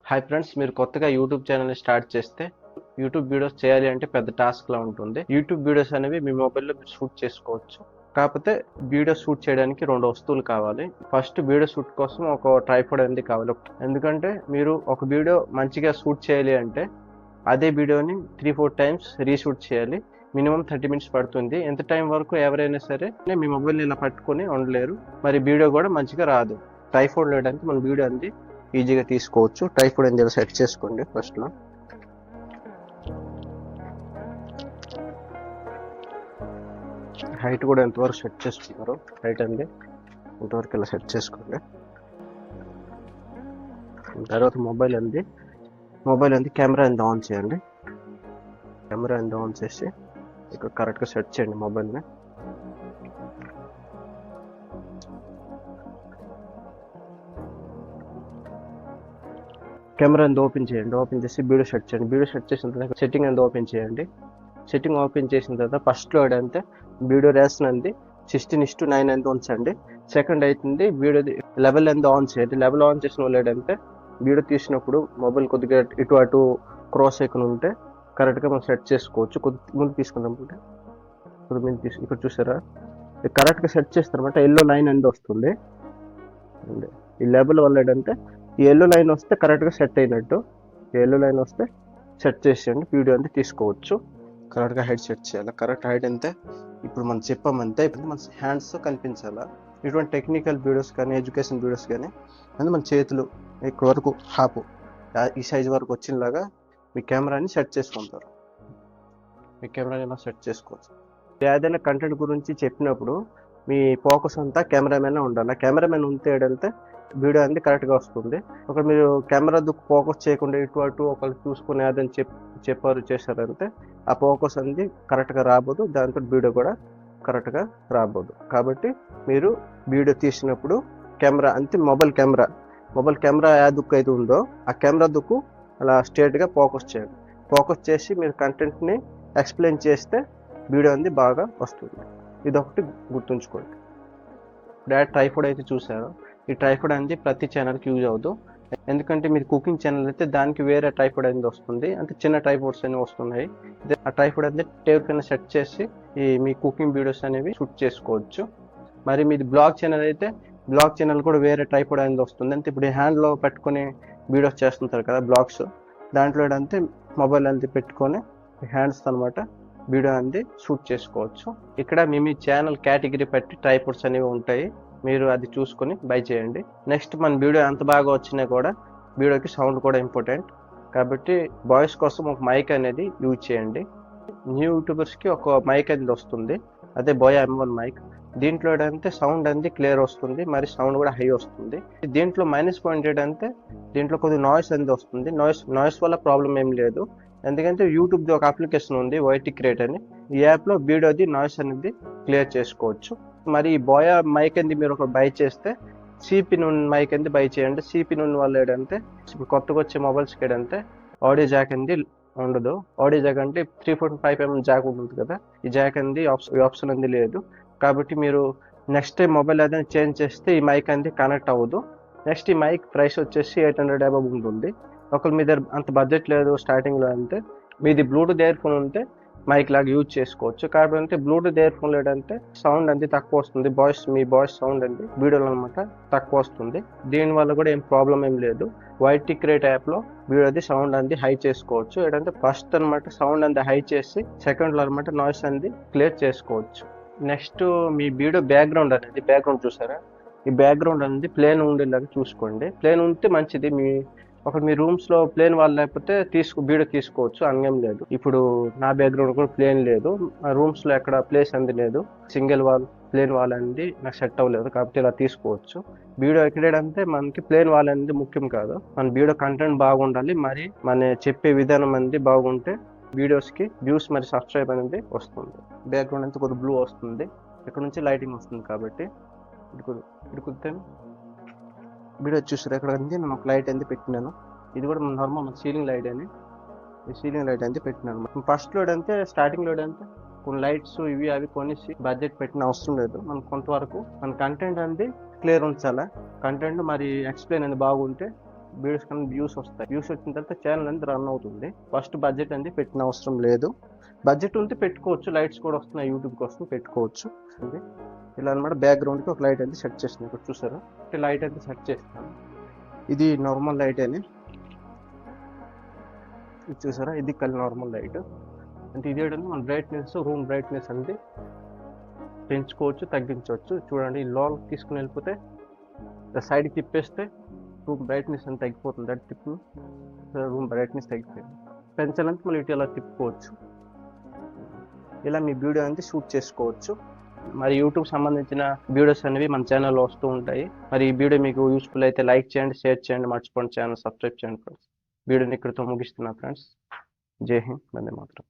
Hi friends, మీరు కొత్తగా YouTube ఛానల్ని స్టార్ట్ చేస్తే యూట్యూబ్ వీడియోస్ చేయాలి అంటే పెద్ద టాస్క్లా ఉంటుంది. యూట్యూబ్ వీడియోస్ అనేవి మీ మొబైల్లో మీరు షూట్ చేసుకోవచ్చు. కాకపోతే వీడియో షూట్ చేయడానికి 2 వస్తువులు కావాలి. ఫస్ట్ వీడియో షూట్ కోసం ఒక ట్రైపాడ్ అనేది కావాలి. ఎందుకంటే మీరు ఒక వీడియో మంచిగా షూట్ చేయాలి అంటే అదే వీడియోని 3-4 టైమ్స్ రీషూట్ చేయాలి. మినిమం 30 మినిట్స్ పడుతుంది. ఎంత టైం వరకు ఎవరైనా సరే మీ మొబైల్ని ఇలా పట్టుకొని ఉండలేరు. మరి వీడియో కూడా మంచిగా రాదు. ట్రైపాడ్ లేడానికి మన వీడియో అనేది ఈజీగా తీసుకోవచ్చు. ట్రైపాడ్ అనేది సెట్ చేసుకోండి. ఫస్ట్లో హైట్ కూడా ఎంతవరకు సెట్ చేసుకున్నారో హైట్ అనేది ఇంతవరకు ఇలా సెట్ చేసుకోండి. తర్వాత మొబైల్ అనేది కెమెరా అనేది ఆన్ చేయండి. కెమెరా అనేది ఆన్ చేసి ఇక్కడ కరెక్ట్గా సెట్ చేయండి మొబైల్ని. కెమెరా అనేది ఓపెన్ చేయండి. ఓపెన్ చేసి వీడియో సెట్ చేయండి. వీడియో సెట్ చేసిన తర్వాత సెట్టింగ్ అనేది ఓపెన్ చేయండి. సెట్టింగ్ ఓపెన్ చేసిన తర్వాత ఫస్ట్లో అంటే వీడియో రేషన్ అనేది 16:9 అనేది ఉంచండి. సెకండ్ అవుతుంది వీడియో లెవెల్ అనేది ఆన్ చేయండి. లెవెల్ ఆన్ చేసిన వాళ్ళు ఏంటంటే వీడియో తీసినప్పుడు మొబైల్ కొద్దిగా ఇటు అటు క్రాస్ ఐకాన్ ఉంటే కరెక్ట్గా మనం సెట్ చేసుకోవచ్చు. ముందు తీసుకుందాం. ఇప్పుడు మీరు ఇక్కడ చూసారా, కరెక్ట్గా సెట్ చేస్తారన్నమాట. ఎల్లో లైన్ అనేది వస్తుంది. ఈ లెవెల్ వల్ల ఏంటంటే ఈ ఎల్లో లైన్ వస్తే కరెక్ట్గా సెట్ అయినట్టు. ఎల్లో లైన్ వస్తే సెట్ చేసేయండి. వీడియో అంతా తీసుకోవచ్చు. కరెక్ట్గా హైట్ సెట్ చేయాలి. కరెక్ట్ హైట్ అంతే ఇప్పుడు మనం చెప్పామంతే. ఇప్పుడు మన హ్యాండ్స్ కనిపించాలా. ఇటువంటి టెక్నికల్ వీడియోస్ కానీ ఎడ్యుకేషన్ వీడియోస్ కానీ అంటే మన చేతులు ఇక్కడ వరకు హాపు ఈ సైజ్ వరకు వచ్చినలాగా మీ కెమెరాని సెట్ చేసుకుంటారు. మీ కెమెరాని ఇలా సెట్ చేసుకోవచ్చు. ఏదైనా కంటెంట్ గురించి చెప్పినప్పుడు మీ ఫోకస్ అంతా కెమెరామెన్ ఉండాలి. కెమెరామెన్ ఉంటే ఏంటంటే వీడియో అనేది కరెక్ట్గా వస్తుంది. ఒక మీరు కెమెరా దుక్కు ఫోకస్ చేయకుండా ఇటు అటు ఒకళ్ళు చూసుకుని అదని చేశారంటే ఆ ఫోకస్ అనేది కరెక్ట్గా రాబోదు. దాంతో వీడియో కూడా కరెక్ట్గా రాబోదు. కాబట్టి మీరు వీడియో తీసినప్పుడు కెమెరా అంటే మొబైల్ కెమెరా ఏ దుక్కు అయితే ఉందో ఆ కెమెరా దుక్కు అలా స్ట్రేట్గా ఫోకస్ చేయండి. ఫోకస్ చేసి మీరు కంటెంట్ని ఎక్స్ప్లెయిన్ చేస్తే వీడియో అనేది బాగా వస్తుంది. ఇదొకటి గుర్తుంచుకోండి. ఇప్పుడు ట్రైపాడ్ అయితే చూసారో, ఈ ట్రైపాడ్ అనేది ప్రతి ఛానల్కి యూజ్ అవ్వదు. ఎందుకంటే మీరు కుకింగ్ ఛానల్ అయితే దానికి వేరే ట్రైపాడ్ అనేది వస్తుంది. అంటే చిన్న ట్రైపాడ్స్ అనేవి వస్తున్నాయి. ఆ ట్రైపాడ్ అనేది టేబుల్ కింద సెట్ చేసి మీ కుకింగ్ వీడియోస్ అనేవి షూట్ చేసుకోవచ్చు. మరి మీది బ్లాగ్ ఛానల్ అయితే బ్లాగ్ ఛానల్ కూడా వేరే ట్రైపాడ్ అనేది వస్తుంది. అంటే ఇప్పుడు హ్యాండ్లో పెట్టుకొని వీడియోస్ చేస్తుంటారు కదా బ్లాగ్స్, దాంట్లో ఏంటంటే మొబైల్ అనేది పెట్టుకొని హ్యాండ్స్ అనమాట వీడియో అనేది షూట్ చేసుకోవచ్చు. ఇక్కడ మీ ఛానల్ కేటగిరీ బట్టి ట్రైపాడ్స్ అనేవి ఉంటాయి. మీరు అది చూసుకొని బై చేయండి. నెక్స్ట్ మన వీడియో ఎంత బాగా వచ్చినా కూడా వీడియోకి సౌండ్ కూడా ఇంపార్టెంట్. కాబట్టి వాయిస్ కోసం ఒక మైక్ అనేది యూజ్ చేయండి. న్యూ యూట్యూబర్స్కి ఒక మైక్ అనేది వస్తుంది, అదే బోయా M1 మైక్. దీంట్లో ఏంటంటే సౌండ్ అనేది క్లియర్ వస్తుంది, మరి సౌండ్ కూడా హై వస్తుంది. దీంట్లో మైనస్ పాయింట్ ఏంటంటే దీంట్లో కొద్దిగా నాయిస్ అనేది వస్తుంది. నాయిస్ వల్ల ప్రాబ్లం ఏం లేదు. ఎందుకంటే యూట్యూబ్ది ఒక అప్లికేషన్ ఉంది YT Create అని. ఈ యాప్లో వీడియోది నాయిస్ అనేది క్లియర్ చేసుకోవచ్చు. మరి ఈ బోయా మైక్ అనేది మీరు ఒక బై చేస్తే CP నుండి మైక్ అనేది బై చేయండి. CP నుండి వాళ్ళు ఏంటంటే ఇప్పుడు కొత్తగా వచ్చే మొబైల్స్కి ఏంటంటే ఆడియో జాక్ అనేది ఉండదు. ఆడియో జాక్ అంటే 3.5mm జాక్ ఉంటుంది కదా, ఈ జాక్ అనేది ఆప్షన్ అనేది లేదు. కాబట్టి మీరు నెక్స్ట్ టైం మొబైల్ ఏదైనా చేంజ్ చేస్తే ఈ మైక్ అనేది కనెక్ట్ అవ్వదు. నెక్స్ట్ ఈ మైక్ ప్రైస్ వచ్చేసి 800 అబవ్ ఉంటుంది. ఒకవేళ మీ దగ్గర అంత బడ్జెట్ లేదు స్టార్టింగ్లో అంటే మీది బ్లూటూత్ ఇయర్ ఫోన్ ఉంటే మైక్ లాగా యూజ్ చేసుకోవచ్చు. కాబట్టి బ్లూటూత్ ఇయర్ ఫోన్ లేదంటే సౌండ్ అనేది తక్కువ వస్తుంది. మీ వాయిస్ సౌండ్ అనేది వీడియోలో అనమాట తక్కువ వస్తుంది. దీనివల్ల కూడా ఏం ప్రాబ్లం ఏం లేదు. YT Create యాప్లో వీడియోది సౌండ్ అనేది హై చేసుకోవచ్చు. ఏంటంటే ఫస్ట్ అనమాట సౌండ్ అనేది హై చేసి సెకండ్లో అనమాట నాయిస్ అనేది క్లియర్ చేసుకోవచ్చు. నెక్స్ట్ మీ వీడియో బ్యాక్గ్రౌండ్ చూసారా, ఈ బ్యాక్గ్రౌండ్ అనేది ప్లేన్ ఉండేలాగా చూసుకోండి. ప్లేన్ ఉంటే మంచిది. మీ రూమ్స్లో ప్లేన్ వాల్ లేకపోతే వీడియో తీసుకోవచ్చు, అంగేం లేదు. ఇప్పుడు నా బ్యాక్గ్రౌండ్ కూడా ప్లేన్ లేదు, ఆ రూమ్స్లో ఎక్కడ ప్లేస్ అనేది లేదు. సింగిల్ వాల్ ప్లేన్ వాల్ అనేది నాకు సెట్ అవ్వలేదు, కాబట్టి ఇలా తీసుకోవచ్చు. వీడియో ఎక్కడంటే మనకి ప్లేన్ వాల్ అనేది ముఖ్యం కాదు. మన వీడియో కంటెంట్ బాగుండాలి, మరి మన చెప్పే విధానం అనేది బాగుంటే వీడియోస్కి వ్యూస్ మరి సబ్స్క్రైబ్ అనేది వస్తుంది. బ్యాక్గ్రౌండ్ అంతా కొద్దిగా బ్లూ వస్తుంది, ఇక్కడ నుంచి లైటింగ్ వస్తుంది. కాబట్టి ఇక్కడ కుదితే వీడియో చూసారు, ఎక్కడ ఉంది నేను ఒక లైట్ అనేది పెట్టినాను. ఇది కూడా నార్మల్ మన సీలింగ్ లైట్ అని, ఈ సీలింగ్ లైట్ అనేది పెట్టినాను. ఫస్ట్లో అంటే స్టార్టింగ్లో అంటే కొన్ని లైట్స్ ఇవి అవి కొనేసి బడ్జెట్ పెట్టిన అవసరం లేదు. మనం కొంతవరకు మన కంటెంట్ అనేది క్లియర్ ఉంచాలా. కంటెంట్ మరి ఎక్స్ప్లెయిన్ అనేది బాగుంటే వీడియోస్ కానీ వ్యూస్ వస్తాయి. వ్యూస్ వచ్చిన తర్వాత ఛానల్ అనేది రన్ అవుతుంది. ఫస్ట్ బడ్జెట్ అనేది పెట్టిన అవసరం లేదు. బడ్జెట్ ఉంటే పెట్టుకోవచ్చు, లైట్స్ కూడా వస్తున్నాయి యూట్యూబ్ కోసం, పెట్టుకోవచ్చు. ఇలా అనమాట. బ్యాక్గ్రౌండ్కి ఒక లైట్ అయితే సెట్ చేస్తున్నాను. ఇక్కడ చూసారా, లైట్ అయితే సెట్ చేస్తాను. ఇది నార్మల్ లైట్ అని చూసారా, ఇది నార్మల్ లైట్. అంటే ఇది ఏంటంటే మన బ్రైట్నెస్, రూమ్ బ్రైట్నెస్ అనేది పెంచుకోవచ్చు, తగ్గించవచ్చు. చూడండి, లోపలికి తీసుకుని వెళ్ళిపోతే సైడ్కి తిప్పేస్తే రూమ్ బ్రైట్నెస్ అని తగ్గిపోతుంది. అది తిప్పు రూమ్ బ్రైట్నెస్ తగ్గిపోయింది. పెంచాలంటే మళ్ళీ ఇటు ఇలా తిప్పుకోవచ్చు. ఇలా మీ వీడియో అనేది షూట్ చేసుకోవచ్చు. మరి యూట్యూబ్ సంబంధించిన వీడియోస్ అనేవి మన ఛానల్లో వస్తూ ఉంటాయి. మరి ఈ వీడియో మీకు యూస్ఫుల్ అయితే లైక్ చేయండి, షేర్ చేయండి, మర్చిపోండి ఛానల్ సబ్స్క్రైబ్ చేయండి ఫ్రెండ్స్. వీడియోని ఇక్కడితో ముగిస్తున్నా ఫ్రెండ్స్. జై హింద్, వందే మాతరం.